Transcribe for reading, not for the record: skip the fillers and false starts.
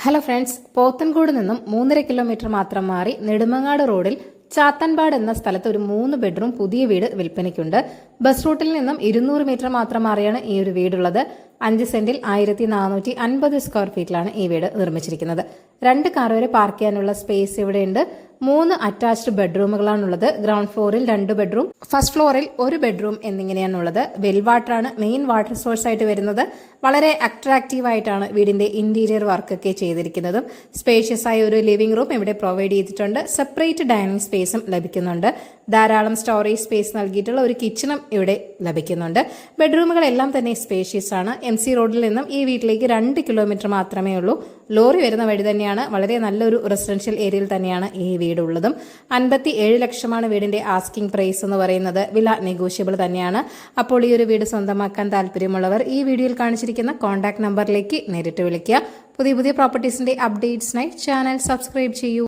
Hello friends, Pothencode നിന്നും 3.5 kilometre മാത്രം മാറി നെടുമങ്ങാട് റോഡിൽ ചാത്തൻപാട് എന്ന സ്ഥലത്ത് ഒരു 3 ബെഡ്റൂം പുതിയ വീട് വിൽപ്പനയ്ക്കുണ്ട്. ബസ് റൂട്ടിൽ നിന്നും 200 മീറ്റർ മാത്രം മാറിയാണ് ഈ ഒരു വീടുള്ളത്. 5 സെന്റിൽ 1450 സ്ക്വയർ ഫീറ്റിലാണ് ഈ വീട് നിർമ്മിച്ചിരിക്കുന്നത്. 2 കാർ വരെ പാർക്ക് ചെയ്യാനുള്ള സ്പേസ് ഇവിടെയുണ്ട്. 3 അറ്റാച്ച്ഡ് ബെഡ്റൂമുകളാണുള്ളത്. ഗ്രൗണ്ട് ഫ്ലോറിൽ 2 ബെഡ്റൂം, ഫസ്റ്റ് ഫ്ലോറിൽ 1 ബെഡ്റൂം എന്നിങ്ങനെയാണുള്ളത്. വെൽ വാട്ടറാണ് മെയിൻ വാട്ടർ സോഴ്സ് ആയിട്ട് വരുന്നത്. വളരെ അട്രാക്റ്റീവ് ആയിട്ടാണ് വീടിന്റെ ഇന്റീരിയർ വർക്കൊക്കെ ചെയ്തിരിക്കുന്നതും. സ്പേഷ്യസ് ആയ ഒരു ലിവിംഗ് റൂം ഇവിടെ പ്രൊവൈഡ് ചെയ്തിട്ടുണ്ട്. സെപ്പറേറ്റ് ഡൈനിങ് സ്പേസും ലഭിക്കുന്നുണ്ട്. ധാരാളം സ്റ്റോറേജ് സ്പേസ് നൽകിയിട്ടുള്ള ഒരു കിച്ചണും ഇവിടെ ലഭിക്കുന്നുണ്ട്. ബെഡ്റൂമുകളെല്ലാം തന്നെ സ്പേഷ്യസ് ആണ്. MC റോഡിൽ നിന്നും ഈ വീട്ടിലേക്ക് 2 കിലോമീറ്റർ മാത്രമേ ഉള്ളൂ. ലോറി വരുന്ന വഴി തന്നെയാണ്. വളരെ നല്ലൊരു റെസിഡൻഷ്യൽ ഏരിയയിൽ തന്നെയാണ് ഈ വീടുള്ളതും. 57 ലക്ഷമാണ് വീടിന്റെ ആസ്കിംഗ് പ്രൈസ് എന്ന് പറയുന്നത്. വില നെഗോഷ്യബിൾ തന്നെയാണ്. അപ്പോൾ ഈ ഒരു വീട് സ്വന്തമാക്കാൻ താല്പര്യമുള്ളവർ ഈ വീഡിയോയിൽ കാണിച്ചിരിക്കുന്ന കോൺടാക്ട് നമ്പറിലേക്ക് നേരിട്ട് വിളിക്കുക. പുതിയ പ്രോപ്പർട്ടീസിന്റെ അപ്ഡേറ്റ്സിനായി ചാനൽ സബ്സ്ക്രൈബ് ചെയ്യൂ.